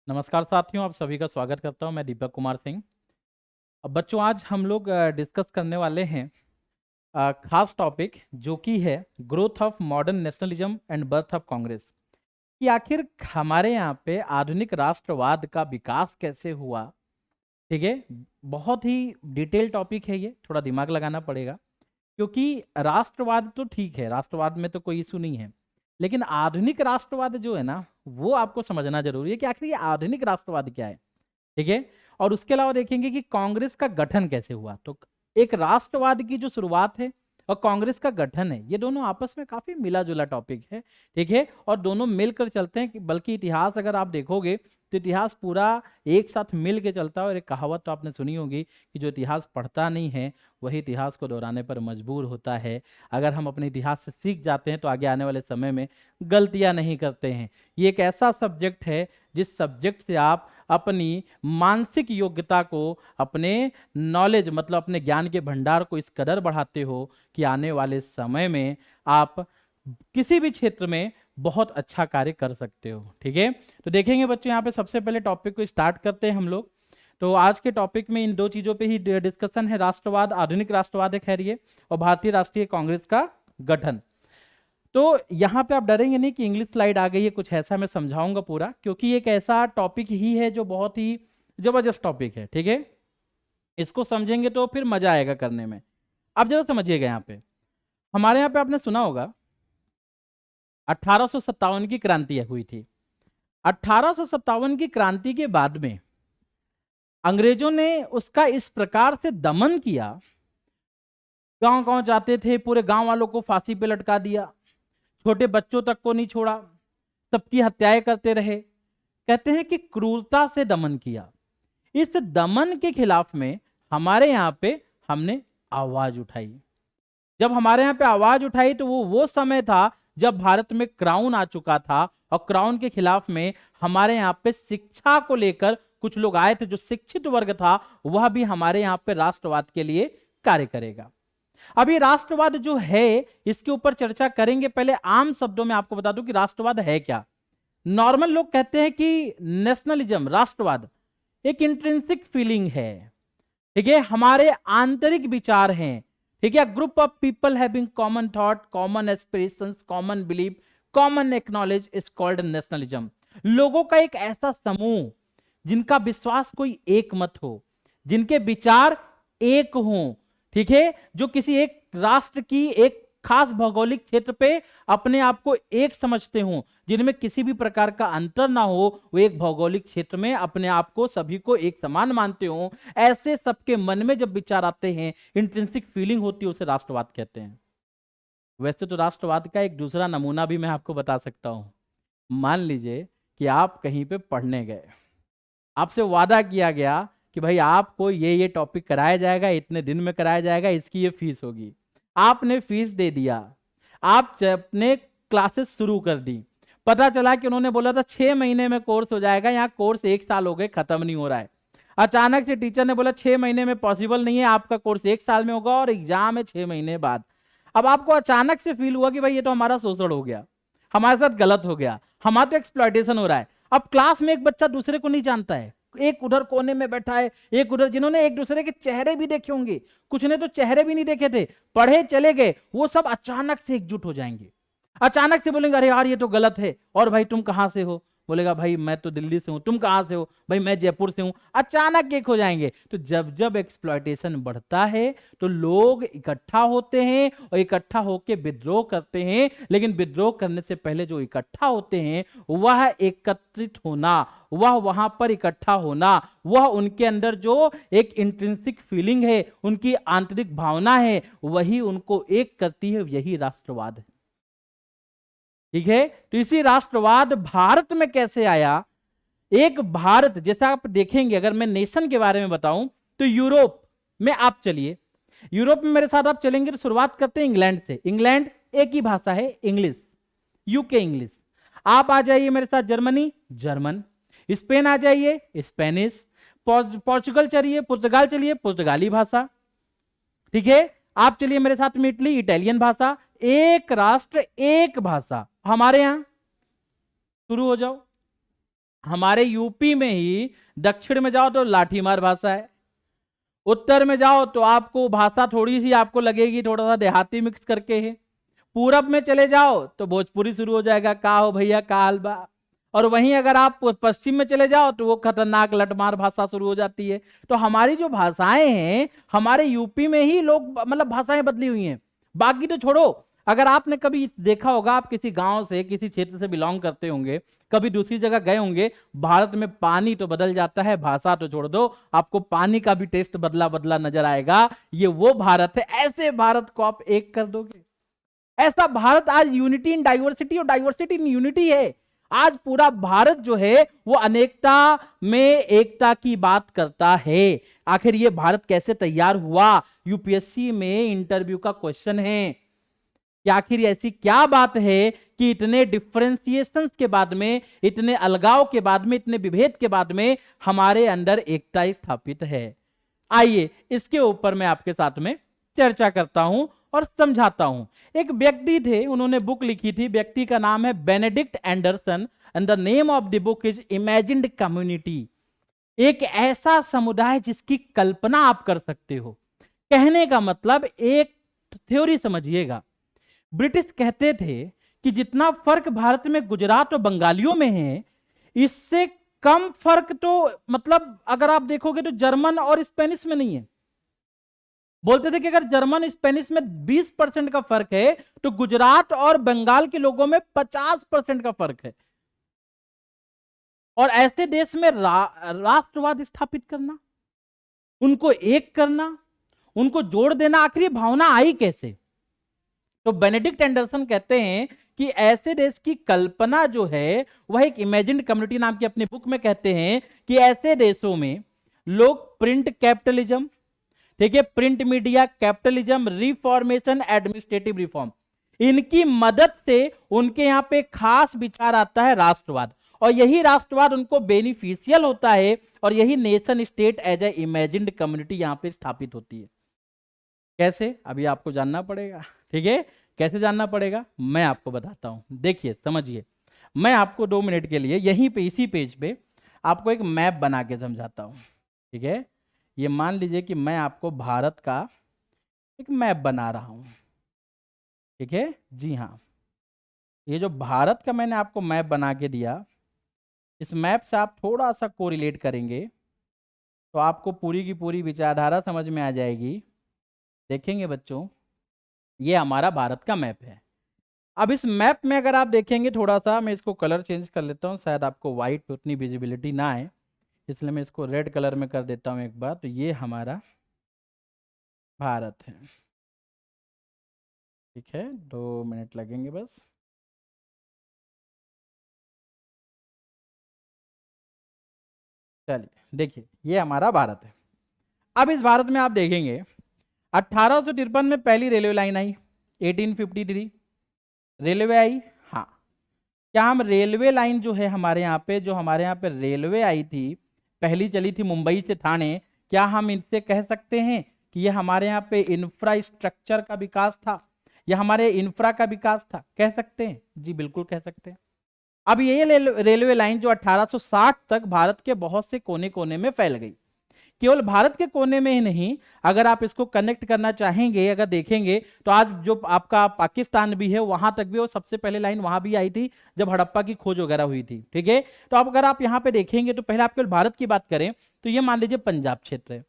नमस्कार साथियों, आप सभी का स्वागत करता हूं। मैं दीपक कुमार सिंह। अब बच्चों, आज हम लोग डिस्कस करने वाले हैं खास टॉपिक जो कि है growth of modern nationalism and birth of Congress. कि आखिर हमारे यहाँ पे आधुनिक राष्ट्रवाद का विकास कैसे हुआ। ठीक है, बहुत ही डिटेल टॉपिक है, ये थोड़ा दिमाग लगाना पड़ेगा क्योंकि राष्ट्रवाद तो ठीक है, राष्ट्रवाद में तो कोई इशू नहीं है, लेकिन आधुनिक राष्ट्रवाद जो है ना, वो आपको समझना जरूरी है कि आखिर ये आधुनिक राष्ट्रवाद क्या है। ठीक है, और उसके अलावा देखेंगे कि कांग्रेस का गठन कैसे हुआ। तो एक राष्ट्रवाद की जो शुरुआत है और कांग्रेस का गठन है, ये दोनों आपस में काफी मिला जुला टॉपिक है। ठीक है, और दोनों मिलकर चलते हैं कि बल्कि इतिहास अगर आप देखोगे तो इतिहास पूरा एक साथ मिल के चलता है। और एक कहावत तो आपने सुनी होगी कि जो इतिहास पढ़ता नहीं है वही इतिहास को दोहराने पर मजबूर होता है। अगर हम अपने इतिहास से सीख जाते हैं तो आगे आने वाले समय में गलतियां नहीं करते हैं। ये एक ऐसा सब्जेक्ट है जिस सब्जेक्ट से आप अपनी मानसिक योग्यता को, अपने नॉलेज मतलब अपने ज्ञान के भंडार को इस कदर बढ़ाते हो कि आने वाले समय में आप किसी भी क्षेत्र में बहुत अच्छा कार्य कर सकते हो। ठीक है, तो देखेंगे बच्चों, यहाँ पे सबसे पहले टॉपिक को स्टार्ट करते हैं हम लोग। तो आज के टॉपिक में इन दो चीजों पे ही डिस्कशन है, राष्ट्रवाद, आधुनिक राष्ट्रवाद है खैर ये, और भारतीय राष्ट्रीय कांग्रेस का गठन। तो यहाँ पे आप डरेंगे नहीं कि इंग्लिश स्लाइड आ गई है, कुछ ऐसा मैं समझाऊंगा पूरा, क्योंकि एक ऐसा टॉपिक ही है जो बहुत ही जबरदस्त टॉपिक है। ठीक है, इसको समझेंगे तो फिर मजा आएगा करने में। आप जरा समझिएगा, यहाँ पे हमारे यहाँ पे आपने सुना होगा 1857 की क्रांति हुई थी। 1857 की क्रांति के बाद में अंग्रेजों ने उसका इस प्रकार से दमन किया, गांव गांव जाते थे, पूरे गांव वालों को फांसी पे लटका दिया, छोटे बच्चों तक को नहीं छोड़ा, सबकी हत्याएं करते रहे। कहते हैं कि क्रूरता से दमन किया। इस दमन के खिलाफ में हमारे यहाँ पे हमने आवाज उठाई। जब हमारे यहाँ पे आवाज उठाई तो वो समय था जब भारत में क्राउन आ चुका था, और क्राउन के खिलाफ में हमारे यहाँ पे शिक्षा को लेकर कुछ लोग आए थे। जो शिक्षित वर्ग था वह भी हमारे यहाँ पे राष्ट्रवाद के लिए कार्य करेगा। अभी राष्ट्रवाद जो है इसके ऊपर चर्चा करेंगे। पहले आम शब्दों में आपको बता दूं कि राष्ट्रवाद है क्या। नॉर्मल लोग कहते हैं कि नेशनलिज्म, राष्ट्रवाद एक इंट्रिंसिक फीलिंग है। ठीक है, हमारे आंतरिक विचार हैं। ठीक है, group of people having common thought, common aspirations, common belief, common acknowledge is called nationalism. लोगों का एक ऐसा समूह जिनका विश्वास कोई एक मत हो, जिनके विचार एक हों। ठीक है, जो किसी एक राष्ट्र की एक खास भौगोलिक क्षेत्र पे अपने आप को एक समझते हों, जिनमें किसी भी प्रकार का अंतर ना हो, वो एक भौगोलिक क्षेत्र में अपने आप को सभी को एक समान मानते हों। ऐसे सबके मन में जब विचार आते हैं, इंट्रिंसिक फीलिंग होती है, उसे राष्ट्रवाद कहते हैं। वैसे तो राष्ट्रवाद का एक दूसरा नमूना भी मैं आपको बता सकता हूं। मान लीजिए कि आप कहीं पे पढ़ने गए, आपसे वादा किया गया कि भाई आपको ये टॉपिक कराया जाएगा, इतने दिन में कराया जाएगा, इसकी ये फीस होगी। आपने फीस दे दिया, आप अपने क्लासेस शुरू कर दी। पता चला कि उन्होंने बोला था 6 महीने में कोर्स हो जाएगा, यहाँ कोर्स 1 साल हो गए, खत्म नहीं हो रहा है। अचानक से टीचर ने बोला 6 महीने में पॉसिबल नहीं है, आपका कोर्स 1 साल में होगा और एग्जाम है 6 महीने बाद। अब आपको अचानक से फील हुआ कि भाई ये तो हमारा शोषण हो गया, हमारे साथ गलत हो गया, हमारा तो एक्सप्लॉयटेशन हो रहा है। अब क्लास में एक बच्चा दूसरे को नहीं जानता है, एक उधर कोने में बैठा है, एक उधर, जिन्होंने एक दूसरे के चेहरे भी देखे होंगे, कुछ ने तो चेहरे भी नहीं देखे थे, पढ़े चले गए, वो सब अचानक से एकजुट हो जाएंगे। अचानक से बोलेंगे अरे यार ये तो गलत है, और भाई तुम कहां से हो, बोलेगा भाई मैं तो दिल्ली से हूं, तुम कहां से हो, भाई मैं जयपुर से हूं। अचानक एक हो जाएंगे। तो जब जब एक्सप्लॉयटेशन बढ़ता है तो लोग इकट्ठा होते हैं और इकट्ठा होकर विद्रोह करते हैं। लेकिन विद्रोह करने से पहले जो इकट्ठा होते हैं, वह एकत्रित होना, वह वहां पर इकट्ठा होना, वह उनके अंदर जो एक इंट्रिंसिक फीलिंग है, उनकी आंतरिक भावना है, वही उनको एक करती है। यही राष्ट्रवाद है। ठीक है, तो इसी राष्ट्रवाद भारत में कैसे आया। एक भारत जैसा आप देखेंगे, अगर मैं नेशन के बारे में बताऊं तो यूरोप में आप चलिए, यूरोप में मेरे साथ आप चलेंगे तो शुरुआत करते हैं इंग्लैंड से। इंग्लैंड एक ही भाषा है, इंग्लिश, यूके इंग्लिश। आप आ जाइए मेरे साथ जर्मनी, जर्मन। स्पेन आ जाइए, स्पेनिश। पोर्चुगल चलिए, पुर्तगाल चलिए, पुर्तगाली भाषा। ठीक है, आप चलिए मेरे साथ में इटली, इटालियन भाषा। एक राष्ट्र एक भाषा। हमारे यहां शुरू हो जाओ, हमारे यूपी में ही दक्षिण में जाओ तो लाठीमार भाषा है, उत्तर में जाओ तो आपको भाषा थोड़ी सी आपको लगेगी थोड़ा सा देहाती मिक्स करके है, पूरब में चले जाओ तो भोजपुरी शुरू हो जाएगा, का हो भैया का हाल बा, और वहीं अगर आप पश्चिम में चले जाओ तो वो खतरनाक लटमार भाषा शुरू हो जाती है। तो हमारी जो भाषाएं हैं हमारे यूपी में ही लोग मतलब भाषाएं बदली हुई हैं। बाकी तो छोड़ो, अगर आपने कभी देखा होगा, आप किसी गांव से किसी क्षेत्र से बिलोंग करते होंगे, कभी दूसरी जगह गए होंगे, भारत में पानी तो बदल जाता है, भाषा तो छोड़ दो, आपको पानी का भी टेस्ट बदला बदला नजर आएगा। ये वो भारत है, ऐसे भारत को आप एक कर दोगे? ऐसा भारत आज यूनिटी इन डाइवर्सिटी और डाइवर्सिटी इन यूनिटी है। आज पूरा भारत जो है वो अनेकता में एकता की बात करता है। आखिर ये भारत कैसे तैयार हुआ? यूपीएससी में इंटरव्यू का क्वेश्चन है कि आखिर ऐसी क्या बात है कि इतने डिफरेंशिएशंस के बाद में, इतने अलगाव के बाद में, इतने विभेद के बाद में हमारे अंदर एकता स्थापित है। आइए इसके ऊपर मैं आपके साथ में चर्चा करता हूं और समझाता हूं। एक व्यक्ति थे, उन्होंने बुक लिखी थी, व्यक्ति का नाम है Benedict Anderson and the name of the book is imagined community. एक ऐसा समुदाय जिसकी कल्पना आप कर सकते हो। कहने का मतलब एक थ्योरी समझिएगा, ब्रिटिश कहते थे कि जितना फर्क भारत में गुजरात और बंगालियों में है, इससे कम फर्क तो मतलब अगर आप देखोगे तो जर्मन और स्पेनिश में नहीं है। बोलते थे कि अगर जर्मन स्पेनिश में 20% का फर्क है तो गुजरात और बंगाल के लोगों में 50% का फर्क है। और ऐसे देश में राष्ट्रवाद स्थापित करना, उनको एक करना, उनको जोड़ देना, आखिर ये भावना आई कैसे? तो बेनेडिक्ट एंडरसन कहते हैं कि ऐसे देश की कल्पना जो है वह एक इमेजिन्ड कम्युनिटी नाम की अपनी बुक में कहते हैं कि ऐसे देशों में लोग प्रिंट कैपिटलिज्म, ठीक है, print media capitalism, reformation, administrative reform, इनकी मदद से उनके यहां पे खास विचार आता है राष्ट्रवाद, और यही राष्ट्रवाद उनको बेनिफिशियल होता है, और यही nation state as a imagined community यहां पे स्थापित होती है। कैसे? अभी आपको जानना पड़ेगा, ठीक है? कैसे जानना पड़ेगा मैं आपको बताता हूं। देखिए समझिए, मैं आपको 2 मिनट के लिए यहीं पे इसी पेज पे आपको एक मैप बना के समझाता हूं, ठीक है? ये मान लीजिए कि मैं आपको भारत का एक मैप बना रहा हूं, ठीक है? जी हाँ, ये जो भारत का मैंने आपको मैप बना के दिया, इस मैप से आप थोड़ा सा कोरिलेट करेंगे तो आपको पूरी की पूरी विचारधारा समझ में आ जाएगी। देखेंगे बच्चों, ये हमारा भारत का मैप है। अब इस मैप में अगर आप देखेंगे, थोड़ा सा मैं इसको कलर चेंज कर लेता हूँ, शायद आपको व्हाइट पे उतनी विजिबिलिटी ना आए, इसलिए मैं इसको रेड कलर में कर देता हूँ एक बार। तो ये हमारा भारत है, ठीक है? 2 मिनट लगेंगे बस। चलिए देखिए, ये हमारा भारत है। अब इस भारत में आप देखेंगे 1853 में पहली रेलवे लाइन आई, 1853 रेलवे आई। हाँ, क्या हम रेलवे लाइन जो है हमारे यहाँ पे, जो हमारे यहाँ पे रेलवे आई थी, पहली चली थी मुंबई से ठाणे, क्या हम इनसे कह सकते हैं कि ये हमारे यहाँ पे इंफ्रास्ट्रक्चर का विकास था, या हमारे इंफ्रा का विकास था? कह सकते हैं जी, बिल्कुल कह सकते हैं। अब ये रेलवे लाइन जो 1860 तक भारत के बहुत से कोने कोने में फैल गई, केवल भारत के कोने में ही नहीं, अगर आप इसको कनेक्ट करना चाहेंगे, अगर देखेंगे तो आज जो आपका पाकिस्तान भी है वहां तक भी वो सबसे पहले लाइन वहां भी आई थी जब हड़प्पा की खोज वगैरह हुई थी, ठीक है? तो अब अगर आप यहाँ पे देखेंगे तो पहले आप केवल भारत की बात करें तो ये मान लीजिए पंजाब क्षेत्र है,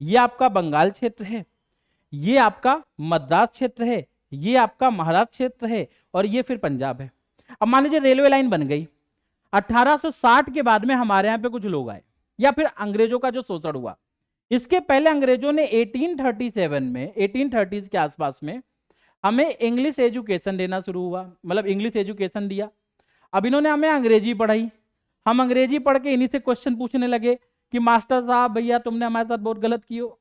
ये आपका बंगाल क्षेत्र है, ये आपका मद्रास क्षेत्र है, ये आपका महाराष्ट्र क्षेत्र है, और ये फिर पंजाब है। अब मान लीजिए रेलवे लाइन बन गई, 1860 के बाद में हमारे यहाँ पे कुछ लोग आए, या फिर अंग्रेजों का जो शोषण हुआ। इसके पहले अंग्रेजों ने 1837 में, 1830 के आसपास में हमें इंग्लिश एजुकेशन देना शुरू हुआ, मतलब इंग्लिश एजुकेशन दिया। अब इन्होंने हमें अंग्रेजी पढ़ाई, हम अंग्रेजी पढ़ के इन्हीं से क्वेश्चन पूछने लगे कि मास्टर साहब भैया तुमने हमारे साथ बहुत गलत कियो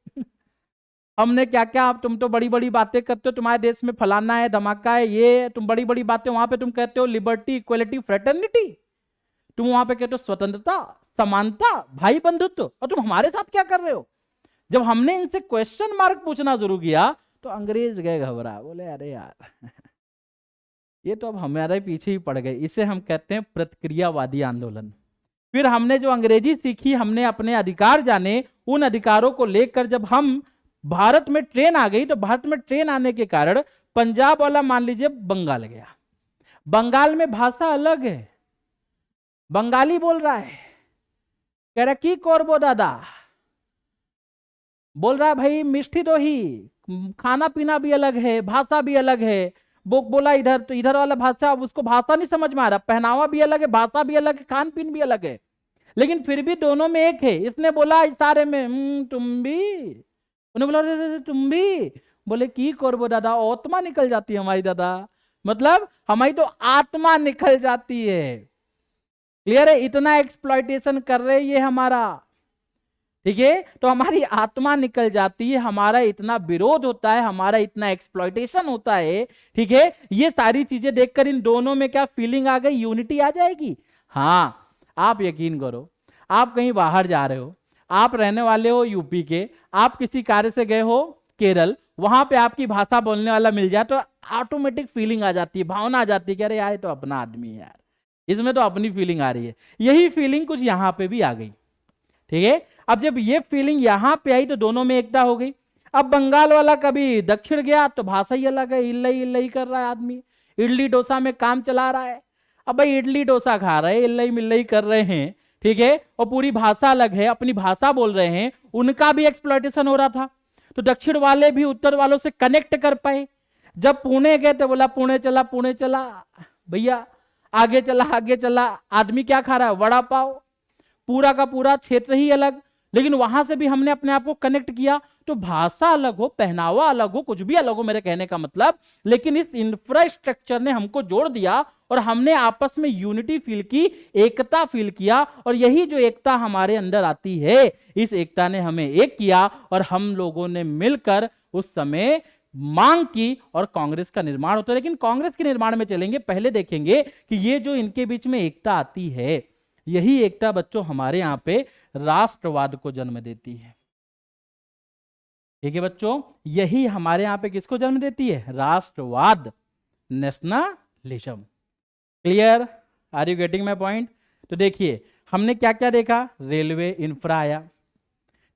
हमने क्या क्या, आप तुम तो बड़ी बड़ी बातें करते हो, तुम्हारे देश में फलाना है, धमाका है, ये तुम बड़ी बड़ी बातें, वहां पे तुम कहते हो लिबर्टी, इक्वलिटी, फ्रेटर्निटी, तुम वहां पे कहते हो स्वतंत्रता, समानता, भाई बंधुत्व, और तुम हमारे साथ क्या कर रहे हो? जब हमने इनसे क्वेश्चन मार्क पूछना शुरू किया तो अंग्रेज गए घबरा, बोले अरे यार ये तो अब हमारे पीछे ही पड़ गए। इसे हम कहते हैं प्रतिक्रियावादी आंदोलन। फिर हमने जो अंग्रेजी सीखी, हमने अपने अधिकार जाने, उन अधिकारों को लेकर जब हम भारत में ट्रेन आ गई, तो भारत में ट्रेन आने के कारण पंजाब वाला मान लीजिए बंगाल गया, बंगाल में भाषा अलग है, बंगाली बोल रहा है, कह रहा की करबो दादा, बोल रहा है भाई मिष्टी दोही, खाना पीना भी अलग है, भाषा भी अलग है। वो बोला इधर, तो इधर वाला भाषा, अब उसको भाषा नहीं समझ में आ रहा, पहनावा भी अलग है, भाषा भी अलग है, खान पीन भी अलग है, लेकिन फिर भी दोनों में एक है। इसने बोला इशारे में तुम भी, उन्हें बोला तुम भी, बोले की करबो दादा, आत्मा निकल जाती है हमारी दादा, मतलब हमारी तो आत्मा निकल जाती है। क्लियर है? इतना एक्सप्लॉइटेशन कर रहे ये हमारा, ठीक है, तो हमारी आत्मा निकल जाती है, हमारा इतना विरोध होता है, हमारा इतना एक्सप्लॉइटेशन होता है, ठीक है। ये सारी चीजें देखकर इन दोनों में क्या फीलिंग आ गई, यूनिटी आ जाएगी। हाँ, आप यकीन करो, आप कहीं बाहर जा रहे हो, आप रहने वाले हो यूपी के, आप किसी कार्य से गए हो केरल, वहां पे आपकी भाषा बोलने वाला मिल जाए तो ऑटोमेटिक फीलिंग आ जाती है, भावना आ जाती है कि अरे यार ये तो अपना आदमी है यार, इसमें तो अपनी फीलिंग आ रही है। यही फीलिंग कुछ यहां पे भी आ गई, ठीक है। अब जब ये फीलिंग यहां पे आई तो दोनों में एकता हो गई। अब बंगाल वाला कभी दक्षिण गया तो भाषा ही अलग है, इल्लई इल्लई कर रहा है आदमी, इडली डोसा में काम चला रहा है। अब भाई इडली डोसा खा रहे हैं, इल्लई मिल्लई कर रहे हैं, ठीक है, और पूरी भाषा अलग है, अपनी भाषा बोल रहे हैं, उनका भी एक्सप्लॉइटेशन हो रहा था। तो दक्षिण वाले भी उत्तर वालों से कनेक्ट कर पाए। जब पुणे गए तो बोला पुणे चला, पुणे चला भैया, आगे चला आगे चला, आदमी क्या खा रहा है, वड़ा पाव, पूरा का पूरा क्षेत्र ही अलग, लेकिन वहां से भी हमने अपने आप को कनेक्ट किया। तो भाषा अलग हो, पहनावा अलग हो, कुछ भी अलग हो, मेरे कहने का मतलब, लेकिन इस इंफ्रास्ट्रक्चर ने हमको जोड़ दिया और हमने आपस में यूनिटी फील की, एकता फील किया, और यही जो एकता हमारे अंदर आती है, इस एकता ने हमें एक किया और हम लोगों ने मिलकर उस समय मांग की और कांग्रेस का निर्माण होता है। लेकिन कांग्रेस के निर्माण में चलेंगे, पहले देखेंगे कि ये जो इनके बीच में एकता आती है, यही एकता बच्चों हमारे यहां पे राष्ट्रवाद को जन्म देती है। ठीक है बच्चों, यही हमारे यहां पे किसको जन्म देती है, राष्ट्रवाद, nationalism. Clear? Are you getting my point? तो देखिए हमने क्या क्या देखा, रेलवे इंफ्रा आया,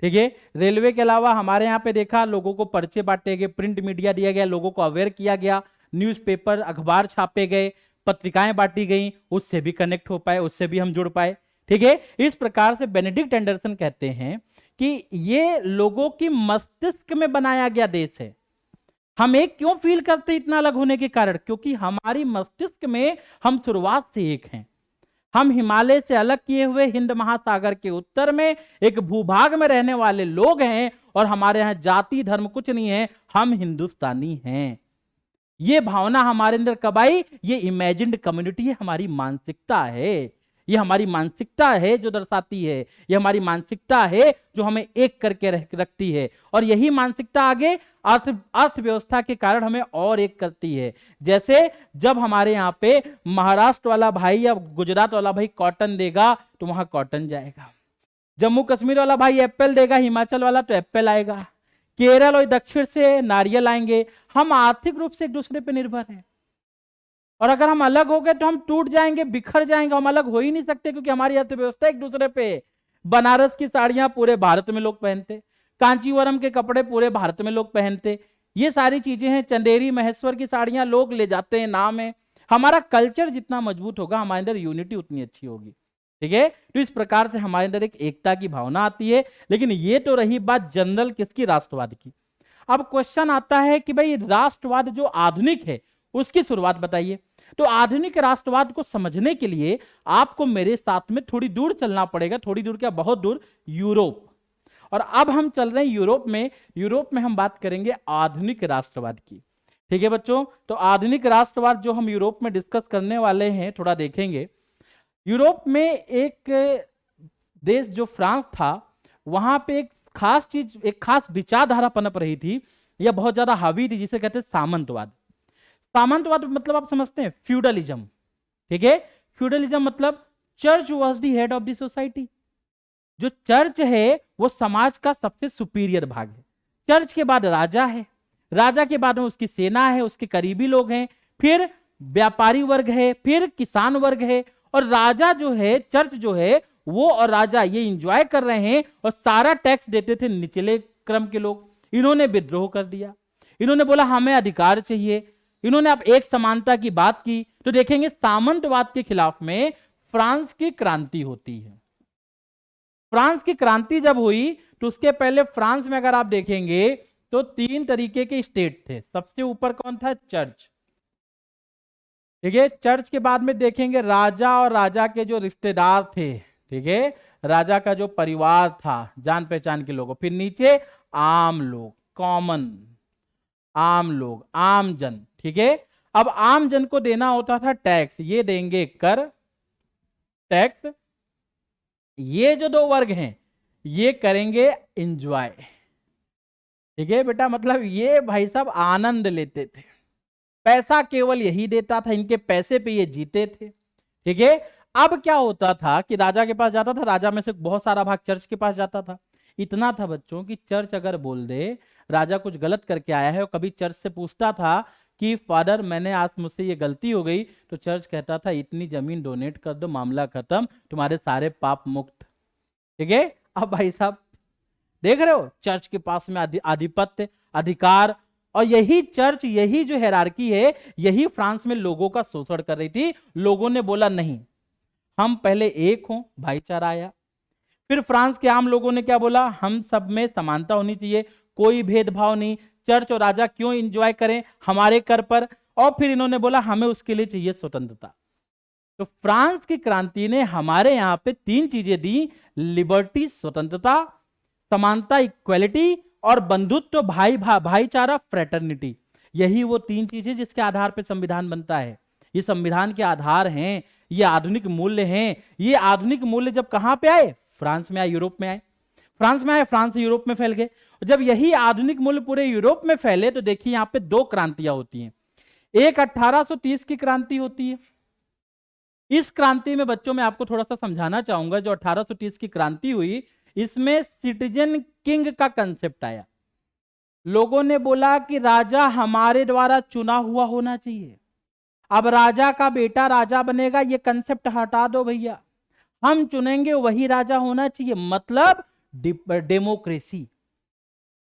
ठीक है, रेलवे के अलावा हमारे यहां पे देखा लोगों को पर्चे बांटे गए, प्रिंट मीडिया दिया गया, लोगों को अवेयर किया गया, न्यूज़पेपर अखबार छापे गए, पत्रिकाएं बांटी गई, उससे भी कनेक्ट हो पाए, उससे भी हम जुड़ पाए, ठीक है। इस प्रकार से बेनेडिक्ट एंडरसन कहते हैं कि ये लोगों की मस्तिष्क में बनाया गया देश है। हम एक क्यों फील करते इतना अलग होने के कारण, क्योंकि हमारी मस्तिष्क में हम शुरुआत से एक हैं। हम हिमालय से अलग किए हुए हिंद महासागर के उत्तर में एक भूभाग में रहने वाले लोग हैं, और हमारे यहां जाति धर्म कुछ नहीं है, हम हिंदुस्तानी हैं। ये भावना हमारे अंदर कब आई, ये इमेजिन्ड कम्युनिटी है, हमारी मानसिकता है, ये हमारी मानसिकता है जो दर्शाती है, ये हमारी मानसिकता है जो हमें एक करके रखती है, और यही मानसिकता आगे अर्थव्यवस्था के कारण हमें और एक करती है। जैसे जब हमारे यहाँ पे महाराष्ट्र वाला भाई या गुजरात वाला भाई कॉटन देगा तो वहां कॉटन जाएगा, जम्मू कश्मीर वाला भाई एप्पल देगा, हिमाचल वाला तो एप्पल आएगा, केरल और दक्षिण से नारियल आएंगे। हम आर्थिक रूप से एक दूसरे पर निर्भर हैं, और अगर हम अलग हो गए तो हम टूट जाएंगे, बिखर जाएंगे, हम अलग हो ही नहीं सकते, क्योंकि हमारी अर्थव्यवस्था एक दूसरे पे। बनारस की साड़ियां पूरे भारत में लोग पहनते, कांचीवरम के कपड़े पूरे भारत में लोग पहनते, ये सारी चीजें हैं। चंदेरी महेश्वर की साड़ियां लोग ले जाते हैं, नाम है। हमारा कल्चर जितना मजबूत होगा, हमारे अंदर यूनिटी उतनी अच्छी होगी, ठीक है। तो इस प्रकार से हमारे अंदर एक एकता की भावना आती है। लेकिन ये तो रही बात जनरल किसकी, राष्ट्रवाद की। अब क्वेश्चन आता है कि भाई राष्ट्रवाद जो आधुनिक है उसकी शुरुआत बताइए। तो आधुनिक राष्ट्रवाद को समझने के लिए आपको मेरे साथ में थोड़ी दूर चलना पड़ेगा, थोड़ी दूर क्या, बहुत दूर, यूरोप। और अब हम चल रहे हैं यूरोप में। यूरोप में हम बात करेंगे आधुनिक राष्ट्रवाद की, ठीक है बच्चों। तो आधुनिक राष्ट्रवाद जो हम यूरोप में डिस्कस करने वाले हैं, थोड़ा देखेंगे। यूरोप में एक देश जो फ्रांस था, वहां पे एक खास चीज, एक खास विचारधारा पनप रही थी, यह बहुत ज्यादा हावी थी, जिसे कहते हैं सामंतवाद। सामंतवाद मतलब आप समझते हैं, फ्यूडलिज्म, ठीक है। फ्यूडलिज्म मतलब church was the head of the society. जो चर्च है वो समाज का सबसे सुपीरियर भाग है। चर्च के बाद राजा है, राजा के बाद में उसकी सेना है, उसके करीबी लोग हैं, फिर व्यापारी वर्ग है, फिर किसान वर्ग है, और राजा जो है, चर्च जो है, वो और राजा ये इंजॉय कर रहे हैं और सारा टैक्स देते थे निचले क्रम के लोग। इन्होंने विद्रोह कर दिया, इन्होंने बोला हमें अधिकार चाहिए, इन्होंने अब एक समानता की बात की। तो देखेंगे सामंतवाद के खिलाफ में फ्रांस की क्रांति होती है। फ्रांस की क्रांति जब हुई तो उसके पहले फ्रांस में अगर आप देखेंगे तो 3 तरीके के स्टेट थे। सबसे ऊपर कौन था? चर्च। ठीक है, चर्च के बाद में देखेंगे राजा और राजा के जो रिश्तेदार थे, ठीक है, राजा का जो परिवार था, जान पहचान के लोगों। फिर नीचे आम लोग, कॉमन, आम लोग, आम जन। ठीक है, अब आम जन को देना होता था टैक्स, ये देंगे कर, टैक्स। ये जो 2 वर्ग हैं ये करेंगे एंजॉय। ठीक है बेटा, मतलब ये भाई साहब आनंद लेते थे, पैसा केवल यही देता था, इनके पैसे पे ये जीते थे। ठीक है, अब क्या होता था कि राजा के पास जाता था, राजा में से बहुत सारा भाग चर्च के पास जाता था। इतना था बच्चों कि चर्च अगर बोल दे राजा कुछ गलत करके आया है और कभी चर्च से पूछता था कि फादर मैंने आज मुझसे ये गलती हो गई, तो चर्च कहता था इतनी जमीन डोनेट कर दो, मामला खत्म, तुम्हारे सारे पाप मुक्त। ठीक है, अब भाई साहब देख रहे हो चर्च के पास में आधिपत्य, अधिकार, और यही चर्च, यही जो हायरार्की है, यही फ्रांस में लोगों का शोषण कर रही थी। लोगों ने बोला नहीं, हम पहले एक हों, भाईचारा आया। फिर फ्रांस के आम लोगों ने क्या बोला? हम सब में समानता होनी चाहिए, कोई भेदभाव नहीं, चर्च और राजा क्यों एंजॉय करें हमारे कर पर। और फिर इन्होंने बोला हमें उसके लिए चाहिए स्वतंत्रता। तो फ्रांस की क्रांति ने हमारे यहां पे 3 चीजें दी, लिबर्टी स्वतंत्रता, समानता इक्वलिटी, और बंधुत्व भाईचारा फ्रेटर्निटी। यही वो 3 चीजें जिसके आधार पर संविधान बनता है। ये संविधान के आधार हैं, ये आधुनिक मूल्य हैं। ये आधुनिक मूल्य जब कहां पे आए? फ्रांस में आए, यूरोप में आए। फ्रांस में आए, फ्रांस से यूरोप में फैल गए। जब यही आधुनिक मूल्य पूरे यूरोप में फैले तो देखिए यहां पे 2 क्रांतियां होती हैं। एक 1830 की क्रांति होती है। इस क्रांति में बच्चों में आपको थोड़ा सा समझाना चाहूंगा, जो 1830 की क्रांति हुई इसमें सिटीजन किंग का कंसेप्ट आया। लोगों ने बोला कि राजा हमारे द्वारा चुना हुआ होना चाहिए, अब राजा का बेटा राजा बनेगा, ये कंसेप्ट हटा दो भैया, हम चुनेंगे वही राजा होना चाहिए, मतलब डेमोक्रेसी।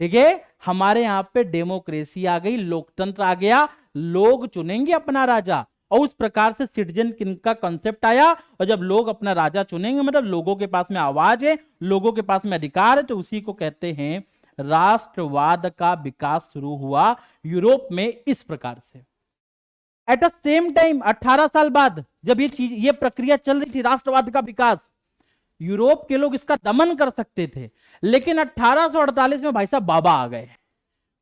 ठीक है, हमारे यहां पे डेमोक्रेसी आ गई, लोकतंत्र आ गया, लोग चुनेंगे अपना राजा। और उस प्रकार से सिटीजन किंग का कॉन्सेप्ट आया। और जब लोग अपना राजा चुनेंगे मतलब लोगों के पास में आवाज है, लोगों के पास में अधिकार है, तो उसी को कहते हैं राष्ट्रवाद का विकास शुरू हुआ यूरोप में इस प्रकार से। एट द सेम टाइम 18 साल बाद जब ये प्रक्रिया चल रही थी, राष्ट्रवाद का विकास, यूरोप के लोग इसका दमन कर सकते थे, लेकिन 1848 में भाई साहब बाबा आ गए।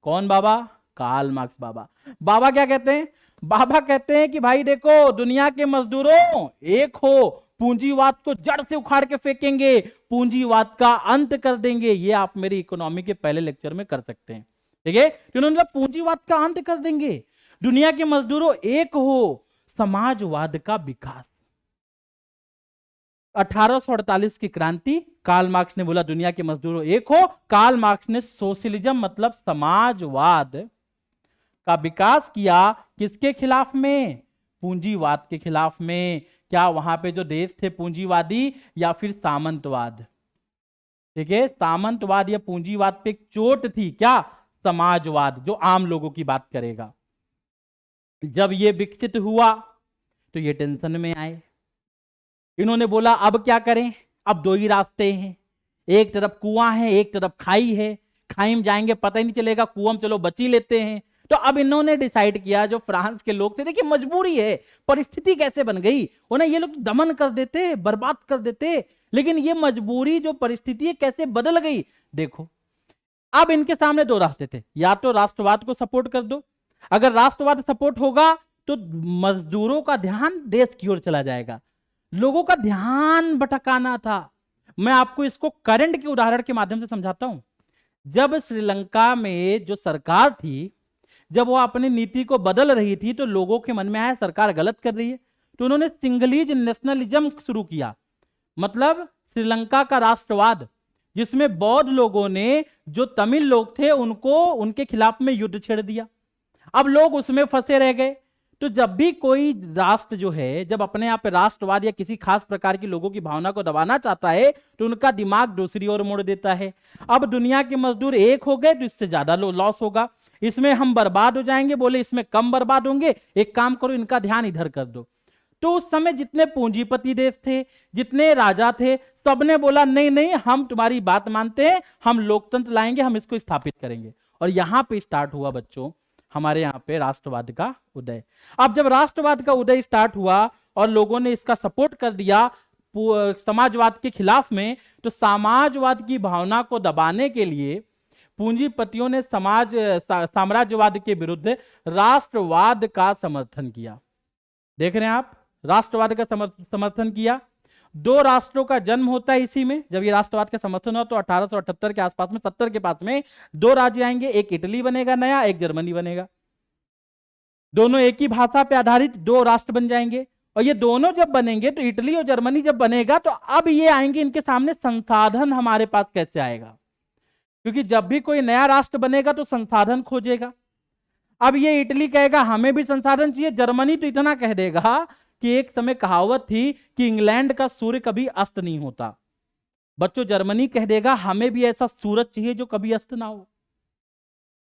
कौन बाबा? कार्ल मार्क्स बाबा। बाबा क्या कहते हैं? बाबा कहते हैं कि भाई देखो दुनिया के मजदूरों एक हो, पूंजीवाद को जड़ से उखाड़ के फेंकेंगे, पूंजीवाद का अंत कर देंगे। ये आप मेरी इकोनॉमी के पहले लेक्चर में कर सकते हैं। ठीक है, उन्होंने पूंजीवाद का अंत कर देंगे, दुनिया के मजदूरों एक हो, समाजवाद का विकास। 1848 की क्रांति, कार्ल मार्क्स ने बोला दुनिया के मजदूरों एक हो, कार्ल मार्क्स ने सोशलिज्म मतलब समाजवाद का विकास किया। किसके खिलाफ में? पूंजीवाद के खिलाफ में। क्या वहां पे जो देश थे पूंजीवादी या फिर सामंतवाद? ठीक है, सामंतवाद या पूंजीवाद पे एक चोट थी, क्या? समाजवाद, जो आम लोगों की बात करेगा। जब ये विकसित हुआ तो ये टेंशन में आए। इन्होंने बोला अब क्या करें, अब 2 ही रास्ते हैं, एक तरफ कुआं है, एक तरफ खाई है, खाई में जाएंगे पता ही नहीं चलेगा, कुआं में चलो बच ही लेते हैं। तो अब इन्होंने डिसाइड किया, जो फ्रांस के लोग थे, देखिए मजबूरी है, परिस्थिति कैसे बन गई, उन्हें ये लोग दमन कर देते, बर्बाद कर देते, लेकिन ये मजबूरी जो परिस्थिति है कैसे बदल गई। देखो अब इनके सामने 2 रास्ते थे, या तो राष्ट्रवाद को सपोर्ट कर दो, अगर राष्ट्रवाद सपोर्ट होगा तो मजदूरों का ध्यान देश की ओर चला जाएगा, लोगों का ध्यान भटकाना था। मैं आपको इसको करंट के उदाहरण के माध्यम से समझाता हूं। जब श्रीलंका में जो सरकार थी, जब वो अपनी नीति को बदल रही थी तो लोगों के मन में आया सरकार गलत कर रही है, तो उन्होंने सिंगलीज नेशनलिज्म शुरू किया, मतलब श्रीलंका का राष्ट्रवाद, जिसमें बौद्ध लोगों ने, जो तमिल लोग थे, उनको उनके खिलाफ में युद्ध छेड़ दिया। अब लोग उसमें फंसे रह गए, तो जब भी कोई राष्ट्र जो है जब अपने यहाँ पे राष्ट्रवाद या किसी खास प्रकार की लोगों की भावना को दबाना चाहता है तो उनका दिमाग दूसरी ओर मोड़ देता है। अब दुनिया के मजदूर एक हो गए तो इससे ज्यादा लॉस होगा, इसमें हम बर्बाद हो जाएंगे, बोले इसमें कम बर्बाद होंगे, एक काम करो इनका ध्यान इधर कर दो। तो उस समय जितने पूंजीपति देश थे, जितने राजा थे, सबने बोला नहीं नहीं हम तुम्हारी बात मानते हैं, हम लोकतंत्र लाएंगे, हम इसको स्थापित करेंगे। और यहां पे स्टार्ट हुआ बच्चों हमारे यहां पे राष्ट्रवाद का उदय। अब जब राष्ट्रवाद का उदय स्टार्ट हुआ और लोगों ने इसका सपोर्ट कर दिया समाजवाद के खिलाफ में, तो समाजवाद की भावना को दबाने के लिए पूंजीपतियों ने साम्राज्यवाद के विरुद्ध राष्ट्रवाद का समर्थन किया। देख रहे हैं आप, राष्ट्रवाद का समर्थन किया। दो राष्ट्रों का जन्म होता है इसी में। जब ये राष्ट्रवाद का समर्थन हुआ तो 1878 के आसपास में, 70 के पास में दो राज्य आएंगे, एक इटली बनेगा नया, एक जर्मनी बनेगा। दोनों एक ही भाषा पे आधारित दो राष्ट्र बन जाएंगे। और ये दोनों जब बनेंगे तो इटली और जर्मनी जब बनेगा तो अब ये आएंगे, इनके सामने संसाधन हमारे पास कैसे आएगा, क्योंकि जब भी कोई नया राष्ट्र बनेगा तो संसाधन खोजेगा। अब ये इटली कहेगा हमें भी संसाधन चाहिए, जर्मनी तो इतना कह देगा कि एक समय कहावत थी कि इंग्लैंड का सूर्य कभी अस्त नहीं होता। बच्चों जर्मनी कह देगा हमें भी ऐसा सूरज चाहिए जो कभी अस्त ना हो।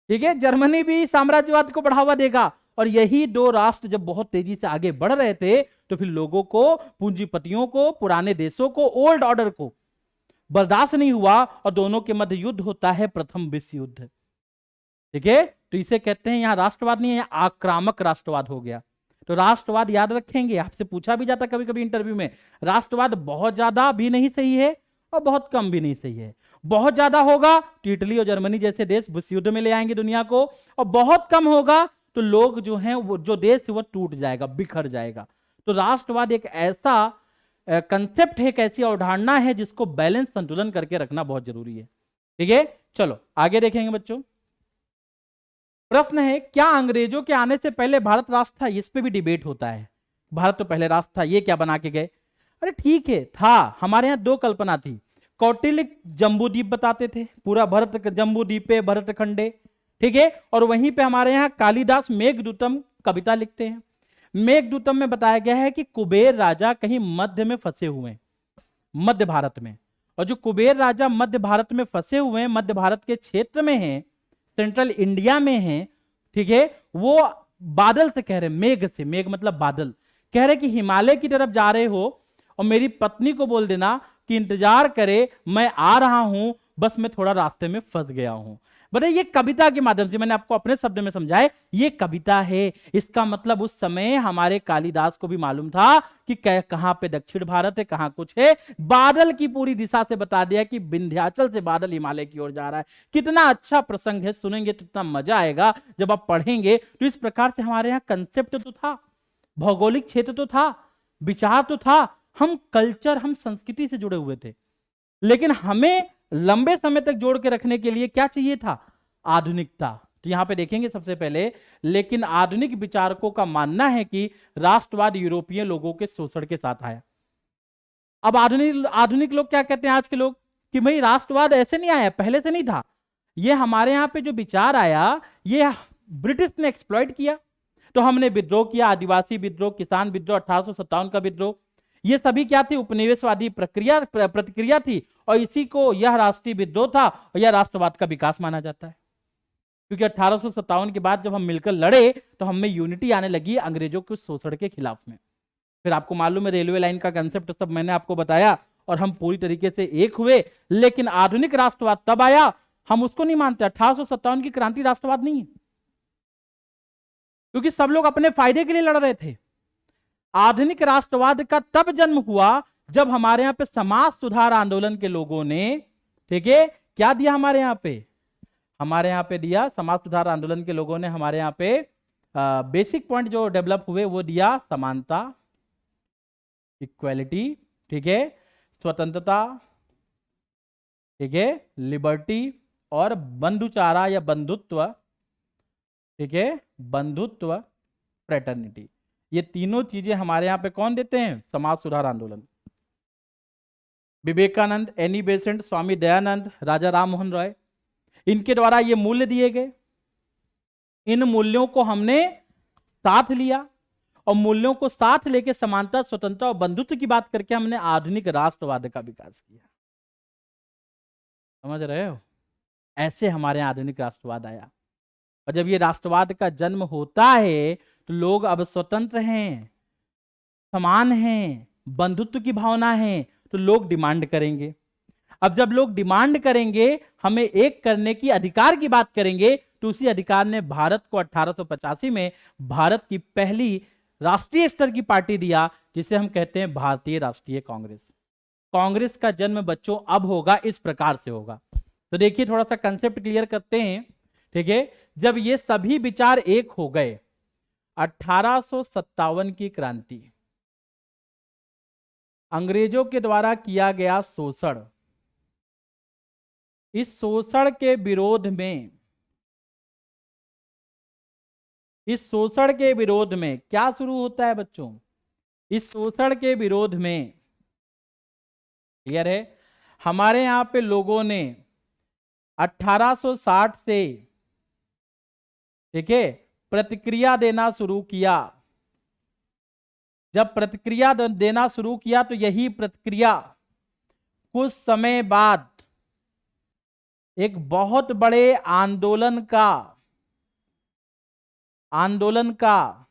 ठीक है, जर्मनी भी साम्राज्यवाद को बढ़ावा देगा। और यही दो राष्ट्र जब बहुत तेजी से आगे बढ़ रहे थे तो फिर लोगों को, पूंजीपतियों को, पुराने देशों को, ओल्ड ऑर्डर को बर्दाश्त नहीं हुआ और दोनों के मध्य युद्ध होता है, प्रथम विश्व युद्ध। ठीक है, तो इसे कहते हैं यहां राष्ट्रवाद नहीं है, यहां आक्रामक राष्ट्रवाद हो गया। तो राष्ट्रवाद याद रखेंगे, आपसे पूछा भी जाता कभी कभी इंटरव्यू में, राष्ट्रवाद बहुत ज्यादा भी नहीं सही है और बहुत कम भी नहीं सही है। बहुत ज्यादा होगा तो इटली और जर्मनी जैसे देश विश्व युद्ध में ले आएंगे दुनिया को, और बहुत कम होगा तो लोग जो हैं वो जो देश है वो टूट जाएगा, बिखर जाएगा। तो राष्ट्रवाद एक ऐसा कंसेप्ट है, एक ऐसी अवधारणा है जिसको बैलेंस, संतुलन करके रखना बहुत जरूरी है। ठीक है, चलो आगे देखेंगे बच्चों। प्रश्न है, क्या अंग्रेजों के आने से पहले भारत राष्ट्र था? इस पे भी डिबेट होता है। भारत तो पहले राष्ट्र था, ये क्या बना के गए? अरे ठीक है, था। हमारे यहाँ दो कल्पना थी। कौटिल्य जम्बूद्वीप बताते थे, पूरा भरत जम्बूद्वीपे भरत खंडे। ठीक है, और वहीं पे हमारे यहाँ कालिदास मेघदूतम कविता लिखते हैं। मेघदूतम में बताया गया है कि कुबेर राजा कहीं मध्य में फंसे हुए, मध्य भारत में। और जो कुबेर राजा मध्य भारत में फंसे हुए हैं, मध्य भारत के क्षेत्र में हैं, सेंट्रल इंडिया में हैं, ठीक है, वो बादल से कह रहे, मेघ से, मेघ मतलब बादल, कह रहे कि हिमालय की तरफ जा रहे हो और मेरी पत्नी को बोल देना कि इंतजार करे, मैं आ रहा हूं, बस मैं थोड़ा रास्ते में फंस गया हूं। बताइए, ये कविता के माध्यम से, मैंने आपको अपने शब्द में समझाए, ये कविता है। इसका मतलब उस समय हमारे कालिदास को भी मालूम था कि कहां पे दक्षिण भारत है, कहां कुछ है। बादल की पूरी दिशा से बता दिया कि विंध्याचल से बादल हिमालय की ओर जा रहा है। कितना अच्छा प्रसंग है, सुनेंगे तो इतना मजा आएगा जब आप पढ़ेंगे। तो इस प्रकार से हमारे यहाँ कंसेप्ट तो था, भौगोलिक क्षेत्र तो था, विचार तो था, हम कल्चर, हम संस्कृति से जुड़े हुए थे। लेकिन हमें लंबे समय तक जोड़ के रखने के लिए क्या चाहिए था? आधुनिकता। तो यहां पे देखेंगे सबसे पहले, लेकिन आधुनिक विचारकों का मानना है कि राष्ट्रवाद यूरोपीय लोगों के शोषण के साथ आया। अब आधुनिक लोग क्या कहते हैं आज के लोग कि भाई राष्ट्रवाद ऐसे नहीं आया, पहले से नहीं था, ये हमारे यहां पे जो विचार आया ये ब्रिटिश ने एक्सप्लॉइट किया। तो हमने विद्रोह किया, आदिवासी विद्रोह, किसान विद्रोह, 1857 का विद्रोह, ये सभी क्या थी? उपनिवेशवादी प्रतिक्रिया थी। और इसी को यह राष्ट्रीय विद्रोह था और यह राष्ट्रवाद का विकास माना जाता है। क्योंकि 1857 के बाद जब हम मिलकर लड़े तो हमें यूनिटी आने लगी अंग्रेजों के शोषण के खिलाफ में। फिर आपको मालूम है रेलवे लाइन का कंसेप्ट सब मैंने आपको बताया और हम पूरी तरीके से एक हुए। लेकिन आधुनिक राष्ट्रवाद तब आया, हम उसको नहीं मानते। 1857 की क्रांति राष्ट्रवाद नहीं है, क्योंकि सब लोग अपने फायदे के लिए लड़ रहे थे। आधुनिक राष्ट्रवाद का तब जन्म हुआ जब हमारे यहां पे समाज सुधार आंदोलन के लोगों ने, ठीक है, क्या दिया हमारे यहां पे? हमारे यहां पे दिया, समाज सुधार आंदोलन के लोगों ने हमारे यहां पे बेसिक पॉइंट जो डेवलप हुए वो दिया, समानता, इक्वालिटी, ठीक है, स्वतंत्रता, ठीक है, लिबर्टी और बंधुचारा या बंधुत्व, ठीक है, बंधुत्व, फ्रेटर्निटी। ये तीनों चीजें हमारे यहां पे कौन देते हैं? समाज सुधार आंदोलन। विवेकानंद, एनी बेसेंट, स्वामी दयानंद, राजा राम मोहन रॉय, इनके द्वारा ये मूल्य दिए गए। इन मूल्यों को हमने साथ लिया और मूल्यों को साथ लेकर समानता, स्वतंत्रता और बंधुत्व की बात करके हमने आधुनिक राष्ट्रवाद का विकास किया। समझ रहे हो? ऐसे हमारे यहाँ आधुनिक राष्ट्रवाद आया। और जब ये राष्ट्रवाद का जन्म होता है तो लोग अब स्वतंत्र हैं, समान हैं, बंधुत्व की भावना है, तो लोग डिमांड करेंगे। अब जब लोग डिमांड करेंगे, हमें एक करने की अधिकार की बात करेंगे, तो उसी अधिकार ने भारत को 1885 में भारत की पहली राष्ट्रीय स्तर की पार्टी दिया, जिसे हम कहते हैं भारतीय राष्ट्रीय कांग्रेस। कांग्रेस का जन्म बच्चों अब होगा, इस प्रकार से होगा। तो देखिए, थोड़ा सा कंसेप्ट क्लियर करते हैं। ठीक है, जब ये सभी विचार एक हो गए, 1857 की क्रांति, अंग्रेजों के द्वारा किया गया शोषण, इस शोषण के विरोध में, इस शोषण के विरोध में क्या शुरू होता है बच्चों? इस शोषण के विरोध में, क्लियर है, हमारे यहां पे लोगों ने 1860 से, ठीक है, प्रतिक्रिया देना शुरू किया। जब प्रतिक्रिया देना शुरू किया तो यही प्रतिक्रिया कुछ समय बाद एक बहुत बड़े आंदोलन का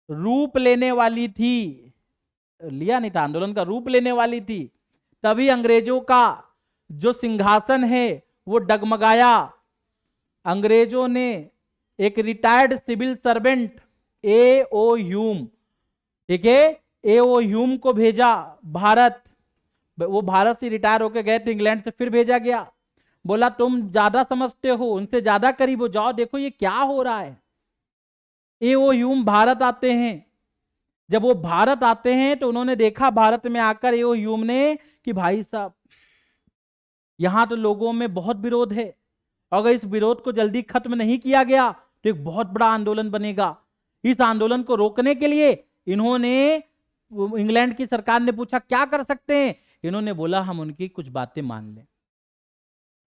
रूप लेने वाली थी। लिया नहीं था, आंदोलन का रूप लेने वाली थी। तभी अंग्रेजों का जो सिंहासन है वो डगमगाया। अंग्रेजों ने एक retired civil servant A.O. Hume, ठीक है, A.O. ह्यूम को भेजा भारत। वो भारत से रिटायर होकर गए थे, इंग्लैंड से फिर भेजा गया। बोला तुम ज्यादा समझते हो, उनसे ज्यादा करीब हो, जाओ देखो ये क्या हो रहा है। A.O. ह्यूम भारत आते हैं। जब वो भारत आते हैं तो उन्होंने देखा भारत में आकर A.O. ह्यूम ने कि भाई साहब, यहां तो लोगों में बहुत विरोध है, अगर इस विरोध को जल्दी खत्म नहीं किया गया तो एक बहुत बड़ा आंदोलन बनेगा। इस आंदोलन को रोकने के लिए इन्होंने, इंग्लैंड की सरकार ने पूछा क्या कर सकते हैं, इन्होंने बोला हम उनकी कुछ बातें मान लें।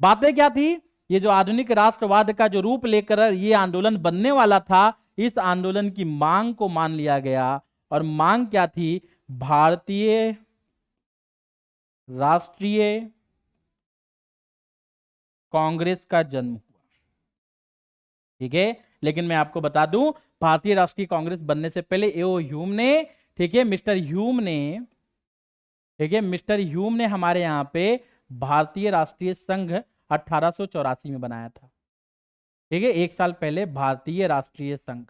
बातें क्या थी? ये जो आधुनिक राष्ट्रवाद का जो रूप लेकर ये आंदोलन बनने वाला था, इस आंदोलन की मांग को मान लिया गया। और मांग क्या थी? भारतीय राष्ट्रीय कांग्रेस का जन्म हुआ। ठीक है, लेकिन मैं आपको बता दूं, भारतीय राष्ट्रीय कांग्रेस बनने से पहले A.O. ह्यूम ने, ठीक है, मिस्टर ह्यूम ने, ठीक है, मिस्टर ह्यूम ने हमारे यहां पे भारतीय राष्ट्रीय संघ 1884 में बनाया था। ठीक है, एक साल पहले भारतीय राष्ट्रीय संघ,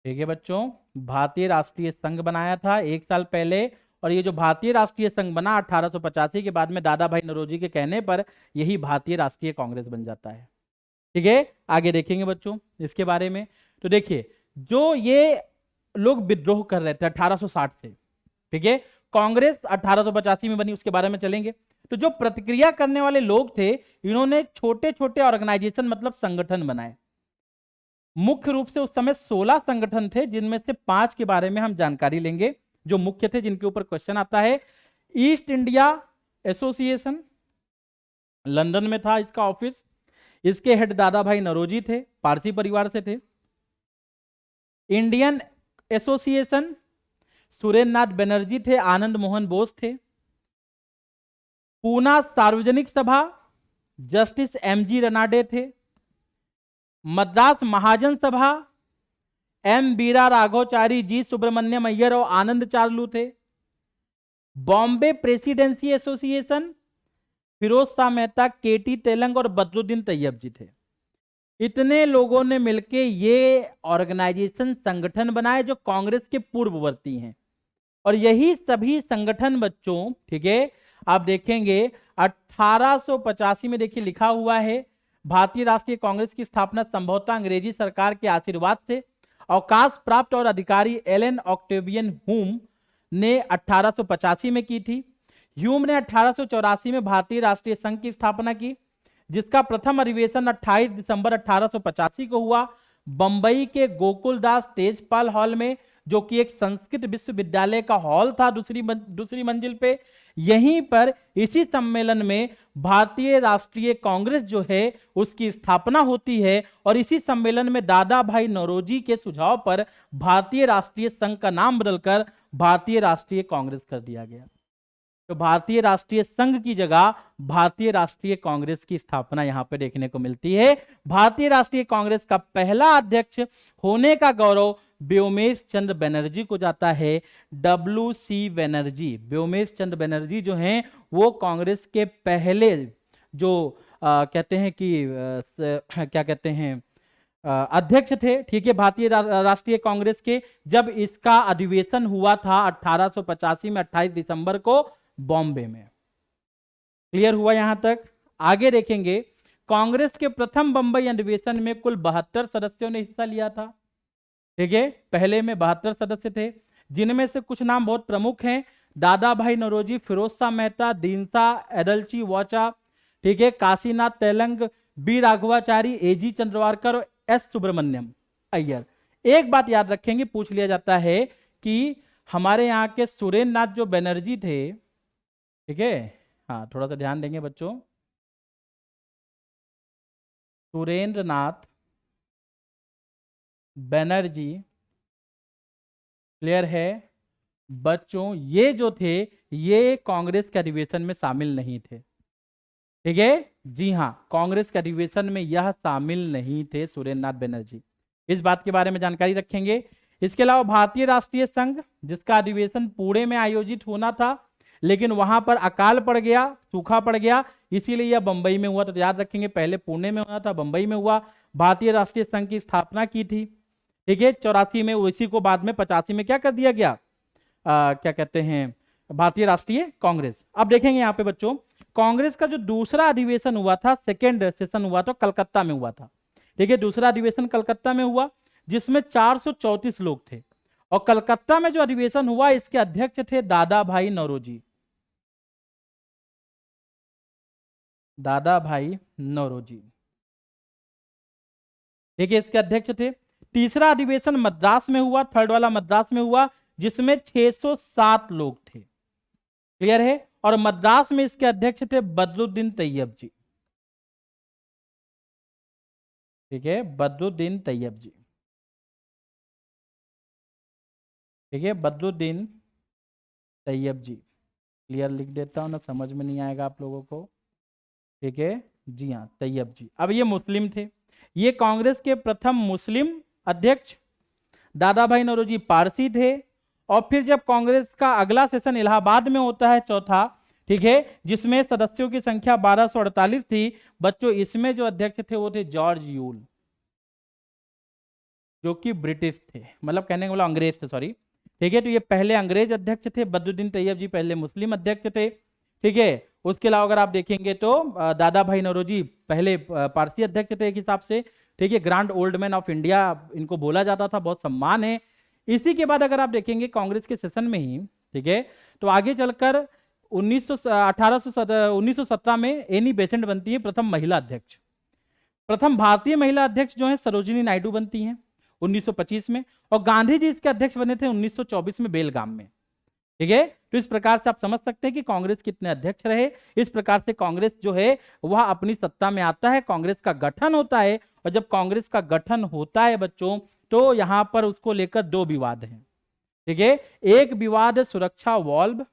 ठीक है बच्चों, भारतीय राष्ट्रीय संघ बनाया था एक साल पहले। और ये जो भारतीय राष्ट्रीय संघ बना 1885 के बाद में, दादा भाई नौरोजी के कहने पर यही भारतीय राष्ट्रीय कांग्रेस बन जाता है। ठीक है, आगे देखेंगे बच्चों इसके बारे में। तो देखिए, जो ये लोग विद्रोह कर रहे थे 1860 से, ठीक है, कांग्रेस 1885 में बनी, उसके बारे में चलेंगे। तो जो प्रतिक्रिया करने वाले लोग थे, इन्होंने छोटे छोटे ऑर्गेनाइजेशन, मतलब संगठन बनाए। मुख्य रूप से उस समय 16 संगठन थे, जिनमें से 5 के बारे में हम जानकारी लेंगे जो मुख्य थे, जिनके ऊपर क्वेश्चन आता है। ईस्ट इंडिया एसोसिएशन, लंदन में था इसका ऑफिस। इसके हेड दादा भाई नौरोजी थे, पारसी परिवार से थे। इंडियन एसोसिएशन, सुरेंद्र नाथ बनर्जी थे, आनंद मोहन बोस थे। पूना सार्वजनिक सभा, जस्टिस M.G. रनाडे थे। मद्रास महाजन सभा, M. बीरा राघवचारी, G. सुब्रमण्यम अय्यर और आनंद चार्लू थे। Bombay presidency association, Firoz Shah Mehta, K.T. Telang और बदरुद्दीन तैयब जी थे। इतने लोगों ने मिलके ये ऑर्गेनाइजेशन, संगठन बनाए जो कांग्रेस के पूर्ववर्ती हैं। और यही सभी संगठन बच्चों, ठीक है, आप देखेंगे 1885 में देखिए लिखा हुआ है, भारतीय राष्ट्रीय कांग्रेस की स्थापना संभवतः अंग्रेजी सरकार के आशीर्वाद से अवकाश प्राप्त और अधिकारी एलन ऑक्टेवियन ह्यूम ने 1885 में की थी। ह्यूम ने 1884 में भारतीय राष्ट्रीय संघ की स्थापना की, जिसका प्रथम अधिवेशन 28 दिसंबर 1885 को हुआ, बंबई के गोकुलदास तेजपाल हॉल में, जो कि एक संस्कृत विश्वविद्यालय का हॉल था दूसरी मंजिल पे। यहीं पर इसी सम्मेलन में भारतीय राष्ट्रीय कांग्रेस जो है उसकी स्थापना होती है, और इसी सम्मेलन में दादा भाई नौरोजी के सुझाव पर भारतीय राष्ट्रीय संघ का नाम बदलकर भारतीय राष्ट्रीय कांग्रेस कर दिया गया। तो भारतीय राष्ट्रीय संघ की जगह भारतीय राष्ट्रीय कांग्रेस की स्थापना यहां पर देखने को मिलती है। भारतीय राष्ट्रीय कांग्रेस का पहला अध्यक्ष होने का गौरव व्योमेश चंद्र बनर्जी को जाता है। WC बनर्जी, व्योमेश चंद्र बनर्जी जो हैं वो कांग्रेस के पहले जो कहते हैं कि क्या कहते हैं अध्यक्ष थे, ठीक है, भारतीय राष्ट्रीय कांग्रेस के। जब इसका अधिवेशन हुआ था 1885 में 28 दिसंबर को बॉम्बे में। क्लियर हुआ यहां तक? आगे देखेंगे, कांग्रेस के प्रथम बंबई अधिवेशन में कुल 72 सदस्यों ने हिस्सा लिया था, ठीक है। पहले में 72 सदस्य थे, जिनमें से कुछ नाम बहुत प्रमुख हैं। दादा भाई नौरोजी, फिरोज शाह मेहता, दीनसा एडलची वाचा, ठीक है, काशीनाथ तेलंग, बी राघवाचारी, AG चंद्रवारकर और S सुब्रमण्यम अय्यर। एक बात याद रखेंगे, पूछ लिया जाता है कि हमारे यहाँ के सुरेंद्र नाथ जो बनर्जी थे, ठीक है, हाँ थोड़ा सा ध्यान देंगे बच्चों, सुरेंद्र नाथ बनर्जी, क्लियर है बच्चों, ये जो थे ये कांग्रेस के अधिवेशन में शामिल नहीं थे, ठीक है। जी हाँ, कांग्रेस के अधिवेशन में यह शामिल नहीं थे सुरेंद्र नाथ बनर्जी। इस बात के बारे में जानकारी रखेंगे। इसके अलावा भारतीय राष्ट्रीय संघ, जिसका अधिवेशन पुणे में आयोजित होना था, लेकिन वहां पर अकाल पड़ गया, सूखा पड़ गया, इसीलिए यह बंबई में हुआ। तो याद रखेंगे, पहले पुणे में हुआ था, बंबई में हुआ। भारतीय राष्ट्रीय संघ की स्थापना की थी, ठीक है, 84 में। इसी को बाद में 85 में क्या कर दिया गया, क्या कहते हैं, भारतीय राष्ट्रीय कांग्रेस। अब देखेंगे यहाँ पे बच्चों, कांग्रेस का जो दूसरा अधिवेशन हुआ था, सेकेंड सेशन हुआ था, कलकत्ता में हुआ था, ठीक है। दूसरा अधिवेशन कलकत्ता में हुआ, जिसमें 434 लोग थे। और कलकत्ता में जो अधिवेशन हुआ, इसके अध्यक्ष थे दादा भाई नौरोजी, दादा भाई नौरोजी, ठीक है, इसके अध्यक्ष थे। तीसरा अधिवेशन मद्रास में हुआ, थर्ड वाला मद्रास में हुआ, जिसमें 607 लोग थे, क्लियर है। और मद्रास में इसके अध्यक्ष थे बदरुद्दीन तैयब जी, ठीक है, बदरुद्दीन तैयब जी, ठीक है, बदरुद्दीन तैयब जी। क्लियर लिख देता हूं ना, समझ में नहीं आएगा आप लोगों को, ठीक है। जी हाँ, तैयब जी। अब ये मुस्लिम थे, ये कांग्रेस के प्रथम मुस्लिम अध्यक्ष। दादा भाई नौरोजी पारसी थे। और फिर जब कांग्रेस का अगला सेशन इलाहाबाद में होता है, चौथा, ठीक है, जिसमें सदस्यों की संख्या 1248 थी बच्चों, इसमें जो अध्यक्ष थे वो थे जॉर्ज यूल, जो कि ब्रिटिश थे, मतलब कहने का मतलब अंग्रेज थे, सॉरी, ठीक है। तो ये पहले अंग्रेज अध्यक्ष थे, बदरुद्दीन तैयब जी पहले मुस्लिम अध्यक्ष थे, ठीक है। उसके अलावा अगर आप देखेंगे तो दादा भाई नौरोजी पहले पारसी अध्यक्ष थे एक हिसाब से, ठीक है, grand old man of India इनको बोला जाता था, बहुत सम्मान है। इसी के बाद अगर आप देखेंगे कांग्रेस के सेशन में ही, ठीक है, तो आगे चलकर 1917 में एनी बेसेंट बनती है प्रथम महिला अध्यक्ष। प्रथम भारतीय महिला अध्यक्ष जो है सरोजिनी नायडू बनती हैं 1925 में, और गांधी जी इसके अध्यक्ष बने थे 1924 में बेलगाम में, ठीक है। तो इस प्रकार से आप समझ सकते हैं कि कांग्रेस कितने अध्यक्ष रहे। इस प्रकार से कांग्रेस जो है वह अपनी सत्ता में आता है, कांग्रेस का गठन होता है। और जब कांग्रेस का गठन होता है बच्चों, तो यहां पर उसको लेकर दो विवाद हैं, ठीक है। एक विवाद है सुरक्षा वाल्व,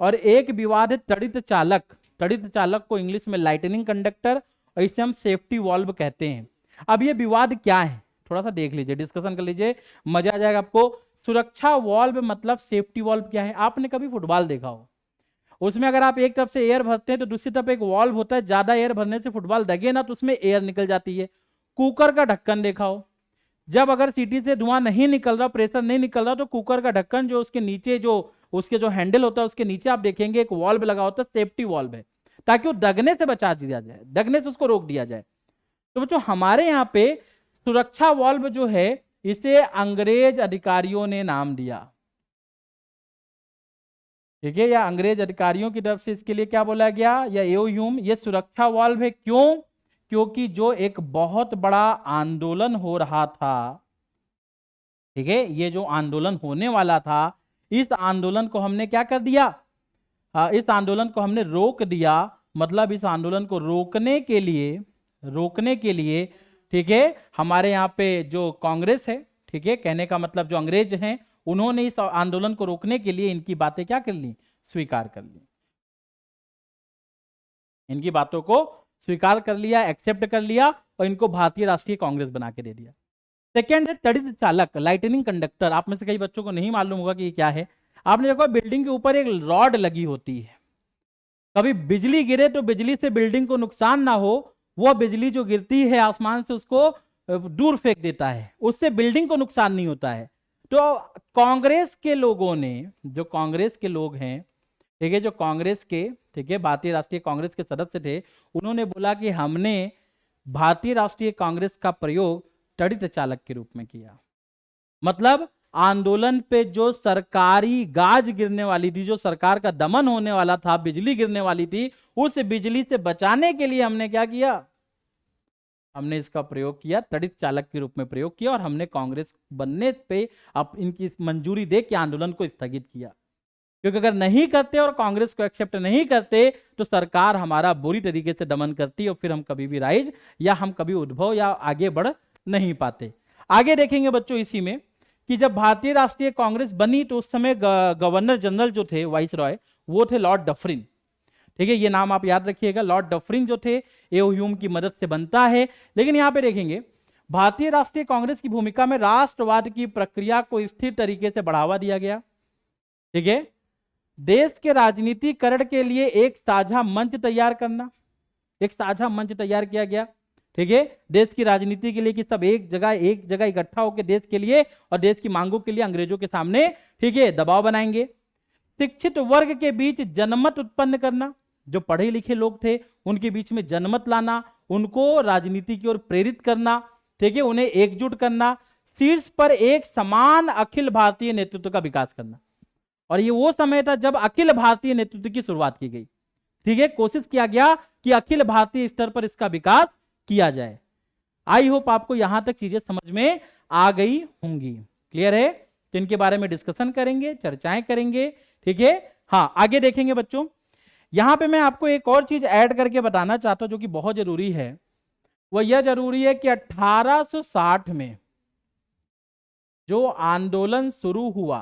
और एक विवाद है तड़ित चालक। तड़ित चालक को इंग्लिश में लाइटनिंग कंडक्टर, और इसे हम सेफ्टी वाल्व कहते हैं। अब ये विवाद क्या है, थोड़ा सा देख लीजिए, डिस्कशन कर लीजिए, मजा आ जाएगा आपको। सुरक्षा वाल्व मतलब सेफ्टी वाल्व क्या है, आपने कभी फुटबॉल देखा हो, उसमें अगर आप एक तरफ से एयर भरते हैं तो दूसरी तरफ एक वाल्व होता है, ज्यादा एयर भरने से फुटबॉल दगे ना तो उसमें एयर निकल जाती है। कुकर का ढक्कन देखा हो, जब अगर सीटी से धुआं नहीं निकल रहा, प्रेशर नहीं निकल रहा, तो कुकर का ढक्कन जो उसके नीचे जो उसके जो हैंडल होता है उसके नीचे आप देखेंगे एक वाल्व लगा होता है, सेफ्टी वाल्व है, ताकि वो दगने से बचा दिया जाए, दगने से उसको रोक दिया जाए। तो बच्चों हमारे यहाँ पे सुरक्षा वाल्व जो है इसे अंग्रेज अधिकारियों ने नाम दिया, ठीक है, या अंग्रेज अधिकारियों की तरफ से इसके लिए क्या बोला गया, या एओह्यूम, ये सुरक्षा वाल्व है। क्यों? क्योंकि जो एक बहुत बड़ा आंदोलन हो रहा था, ठीक है, ये जो आंदोलन होने वाला था, इस आंदोलन को हमने क्या कर दिया, इस आंदोलन को हमने रोक दिया। मतलब इस आंदोलन को रोकने के लिए ठीक है, हमारे यहाँ पे जो कांग्रेस है, ठीक है, कहने का मतलब जो अंग्रेज हैं, उन्होंने इस आंदोलन को रोकने के लिए इनकी बातें क्या कर ली, स्वीकार कर ली, इनकी बातों को स्वीकार कर लिया, एक्सेप्ट कर लिया और इनको भारतीय राष्ट्रीय कांग्रेस बना के दे दिया। सेकेंड है तड़ित चालक, लाइटनिंग कंडक्टर। आप में से कई बच्चों को नहीं मालूम होगा कि ये क्या है। आपने देखो बिल्डिंग के ऊपर एक रॉड लगी होती है, कभी बिजली गिरे तो बिजली से बिल्डिंग को नुकसान ना हो, वह बिजली जो गिरती है आसमान से उसको दूर फेंक देता है, उससे बिल्डिंग को नुकसान नहीं होता है। तो कांग्रेस के लोगों ने, जो कांग्रेस के लोग हैं, ठीक है, जो कांग्रेस के, ठीक है, भारतीय राष्ट्रीय कांग्रेस के सदस्य थे, उन्होंने बोला कि हमने भारतीय राष्ट्रीय कांग्रेस का प्रयोग तड़ित चालक के रूप में किया। मतलब आंदोलन पे जो सरकारी गाज गिरने वाली थी, जो सरकार का दमन होने वाला था, बिजली गिरने वाली थी, उस बिजली से बचाने के लिए हमने क्या किया, हमने इसका प्रयोग किया, तड़ित चालक के रूप में प्रयोग किया, और हमने कांग्रेस बनने पे अब इनकी मंजूरी दे के आंदोलन को स्थगित किया। क्योंकि अगर नहीं करते और कांग्रेस को एक्सेप्ट नहीं करते तो सरकार हमारा बुरी तरीके से दमन करती और फिर हम कभी भी राइज या हम कभी उद्भव या आगे बढ़ नहीं पाते। आगे देखेंगे बच्चों इसी में कि जब भारतीय राष्ट्रीय कांग्रेस बनी तो उस समय गवर्नर जनरल जो थे, वाइस रॉय, वो थे लॉर्ड डफरिन। ठीक है, ये नाम आप याद रखिएगा, लॉर्ड डफरिन जो थे, एओ ह्यूम की मदद से बनता है। लेकिन यहां पे देखेंगे भारतीय राष्ट्रीय कांग्रेस की भूमिका में राष्ट्रवाद की प्रक्रिया को स्थिर तरीके से बढ़ावा दिया गया। ठीक है, देश के राजनीतिकरण के लिए एक साझा मंच तैयार करना, एक साझा मंच तैयार किया गया। ठीक है, देश की राजनीति के लिए कि सब एक जगह इकट्ठा होकर देश के लिए और देश की मांगों के लिए अंग्रेजों के सामने, ठीक है, दबाव बनाएंगे। शिक्षित वर्ग के बीच जनमत उत्पन्न करना, जो पढ़े लिखे लोग थे उनके बीच में जनमत लाना, उनको राजनीति की ओर प्रेरित करना, ठीक है, उन्हें एकजुट करना, शीर्ष पर एक समान अखिल भारतीय नेतृत्व का विकास करना। और ये वो समय था जब अखिल भारतीय नेतृत्व की शुरुआत की गई। ठीक है, कोशिश किया गया कि अखिल भारतीय स्तर पर इसका विकास किया जाए। आई होप आपको यहां तक चीजें समझ में आ गई होंगी। क्लियर है? तो इनके बारे में डिस्कशन करेंगे, चर्चाएं करेंगे। ठीक है, हाँ, आगे देखेंगे बच्चों। यहां पे मैं आपको एक और चीज ऐड करके बताना चाहता हूं जो कि बहुत जरूरी है। वह यह जरूरी है कि 1860 में जो आंदोलन शुरू हुआ,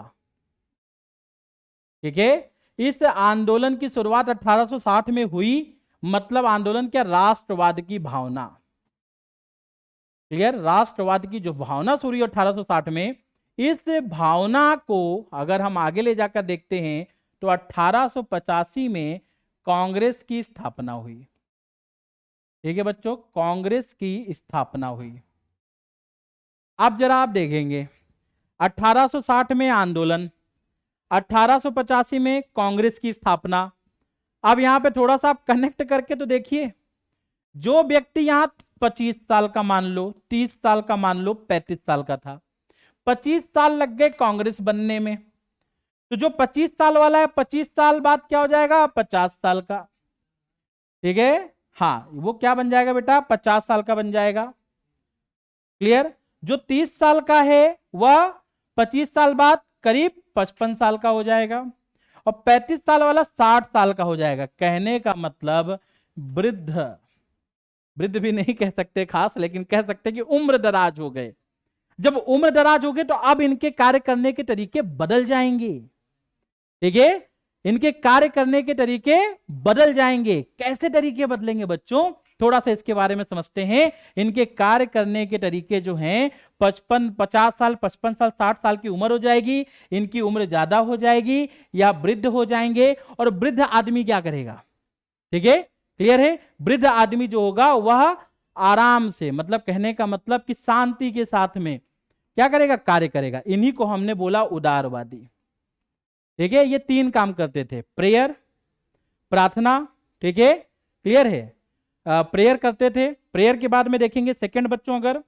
ठीक है, इस आंदोलन की शुरुआत 1860 में हुई। मतलब आंदोलन क्या, राष्ट्रवाद की भावना। क्लियर, राष्ट्रवाद की जो भावना शुरू हुई 1860 में, इस भावना को अगर हम आगे ले जाकर देखते हैं तो 1885 में कांग्रेस की स्थापना हुई। ठीक है बच्चों, कांग्रेस की स्थापना हुई। अब जरा आप देखेंगे 1860 में आंदोलन, 1885 में कांग्रेस की स्थापना। अब यहां पे थोड़ा सा आप कनेक्ट करके तो देखिए, जो व्यक्ति यहां 25 साल का मान लो, 30 साल का मान लो, 35 साल का था, 25 साल लग गए कांग्रेस बनने में, तो जो 25 साल वाला है 25 साल बाद क्या हो जाएगा, 50 साल का। ठीक है, हाँ, वो क्या बन जाएगा बेटा, 50 साल का बन जाएगा। क्लियर, जो 30 साल का है वह 25 साल बाद करीब 55 साल का हो जाएगा, और 35 साल वाला 60 साल का हो जाएगा। कहने का मतलब वृद्ध, वृद्ध भी नहीं कह सकते खास, लेकिन कह सकते कि उम्र दराज हो गए। जब उम्र दराज हो गए तो अब इनके कार्य करने के तरीके बदल जाएंगे। ठीक है, इनके कार्य करने के तरीके बदल जाएंगे। कैसे तरीके बदलेंगे बच्चों, थोड़ा सा इसके बारे में समझते हैं। इनके कार्य करने के तरीके जो हैं, 50 साल, 55 साल, 60 साल की उम्र हो जाएगी, इनकी उम्र ज्यादा हो जाएगी या वृद्ध हो जाएंगे। और वृद्ध आदमी क्या करेगा, ठीक है, क्लियर है, वृद्ध आदमी जो होगा वह आराम से, मतलब कहने का मतलब कि शांति के साथ में क्या करेगा, कार्य करेगा। इन्हीं को हमने बोला उदारवादी। ठीक है, ये 3 काम करते थे, प्रेयर, प्रार्थना, ठीक है, क्लियर है, प्रेयर करते थे। प्रेयर के बाद में देखेंगे सेकंड बच्चों अगर,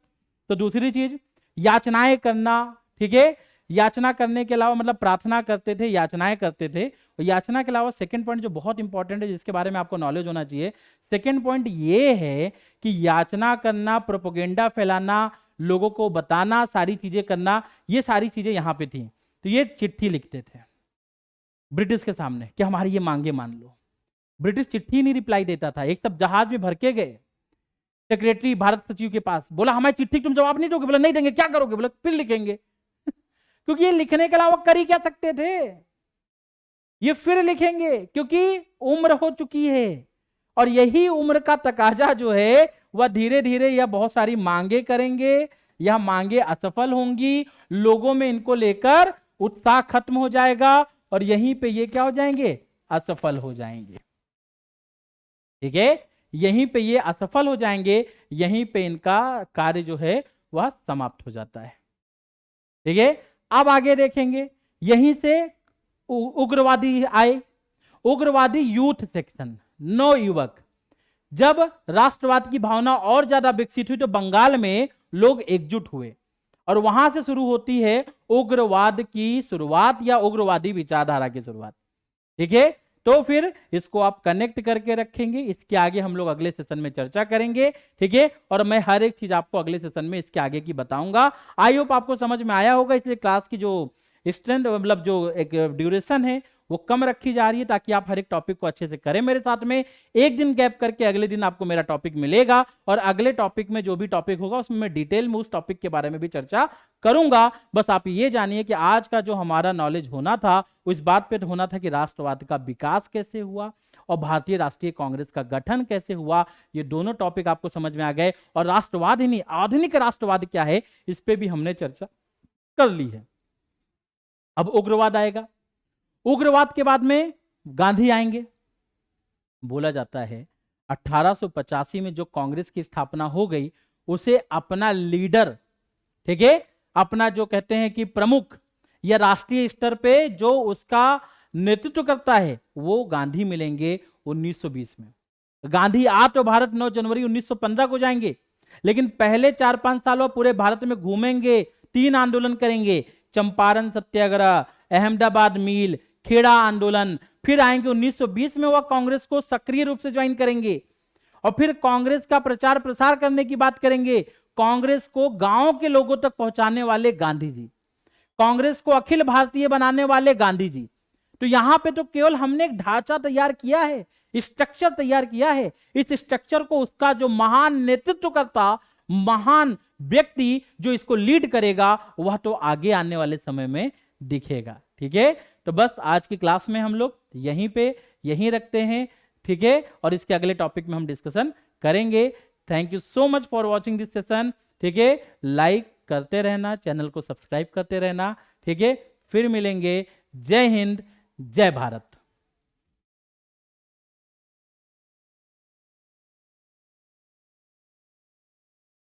तो दूसरी चीज याचनाएं करना। ठीक है, याचना करने के अलावा, मतलब प्रार्थना करते थे, याचनाएं करते थे। और याचना के अलावा सेकंड पॉइंट जो बहुत इंपॉर्टेंट है, जिसके बारे में आपको नॉलेज होना चाहिए, सेकंड पॉइंट ये है कि याचना करना, प्रोपेगेंडा फैलाना, लोगों को बताना, सारी चीजें करना, ये सारी चीजें यहां पे थी। तो ये चिट्ठी लिखते थे ब्रिटिश के सामने कि हमारी ये मांगे मान लो। ब्रिटिश चिट्ठी नहीं रिप्लाई देता था। एक सब जहाज में भर के गए सेक्रेटरी भारत सचिव के पास, बोला हमारी चिट्ठी तुम जवाब नहीं दोगे? बोला नहीं देंगे। क्या करोगे? बोला फिर लिखेंगे। क्योंकि ये लिखने के अलावा कर ही क्या सकते थे, ये फिर लिखेंगे क्योंकि उम्र हो चुकी है। और यही उम्र का तकाजा जो है वह धीरे धीरे यह बहुत सारी मांगे करेंगे, यह मांगे असफल होंगी, लोगों में इनको लेकर उत्साह खत्म हो जाएगा और यहीं पे ये क्या हो जाएंगे? असफल हो जाएंगे। ठीक है, यहीं पे ये असफल हो जाएंगे, यहीं पे इनका कार्य जो है वह समाप्त हो जाता है। ठीक है, अब आगे देखेंगे, यहीं से उग्रवादी आए, उग्रवादी यूथ सेक्शन, नौ युवक। जब राष्ट्रवाद की भावना और ज्यादा विकसित हुई तो बंगाल में लोग एकजुट हुए और वहां से शुरू होती है उग्रवाद की शुरुआत या उग्रवादी विचारधारा की शुरुआत। ठीक है, तो फिर इसको आप कनेक्ट करके रखेंगे, इसके आगे हम लोग अगले सेशन में चर्चा करेंगे। ठीक है, और मैं हर एक चीज आपको अगले सेशन में इसके आगे की बताऊंगा। आई होप आपको समझ में आया होगा, इसलिए क्लास की जो स्ट्रेंथ मतलब जो एक ड्यूरेशन है वो कम रखी जा रही है ताकि आप हर एक टॉपिक को अच्छे से करें मेरे साथ में। एक दिन गैप करके अगले दिन आपको मेरा टॉपिक मिलेगा और अगले टॉपिक में जो भी टॉपिक होगा उसमें मैं डिटेल में उस टॉपिक के बारे में भी चर्चा करूंगा। बस आप ये जानिए कि आज का जो हमारा नॉलेज होना था वो इस बात पे होना था कि राष्ट्रवाद का विकास कैसे हुआ और भारतीय राष्ट्रीय कांग्रेस का गठन कैसे हुआ। ये दोनों टॉपिक आपको समझ में आ गए और राष्ट्रवाद ही नहीं, आधुनिक राष्ट्रवाद क्या है इस पे भी हमने चर्चा कर ली है। अब उग्रवाद आएगा, उग्रवाद के बाद में गांधी आएंगे। बोला जाता है 1885 में जो कांग्रेस की स्थापना हो गई उसे अपना लीडर, ठीक है, अपना जो कहते हैं कि प्रमुख या राष्ट्रीय स्तर पे जो उसका नेतृत्व करता है वो गांधी मिलेंगे 1920 में। गांधी आ तो भारत 9 जनवरी 1915 को जाएंगे, लेकिन पहले 4-5 साल वो पूरे भारत में घूमेंगे, 3 आंदोलन करेंगे, चंपारण सत्याग्रह, अहमदाबाद मिल, खेड़ा आंदोलन। फिर आएंगे 1920 में वह कांग्रेस को सक्रिय रूप से ज्वाइन करेंगे और फिर कांग्रेस का प्रचार प्रसार करने की बात करेंगे। कांग्रेस को गांव के लोगों तक पहुंचाने वाले गांधी जी, कांग्रेस को अखिल भारतीय बनाने वाले गांधी जी। तो यहां पे तो केवल हमने एक ढांचा तैयार किया है, स्ट्रक्चर तैयार किया है। इस स्ट्रक्चर को उसका जो महान नेतृत्वकर्ता, महान व्यक्ति जो इसको लीड करेगा वह तो आगे आने वाले समय में दिखेगा। ठीक है, तो बस आज की क्लास में हम लोग यहीं रखते हैं। ठीक है, और इसके अगले टॉपिक में हम डिस्कशन करेंगे। Thank you so much for watching this session. ठीक है, लाइक करते रहना, चैनल को सब्सक्राइब करते रहना। ठीक है, फिर मिलेंगे। जय हिंद, जय भारत।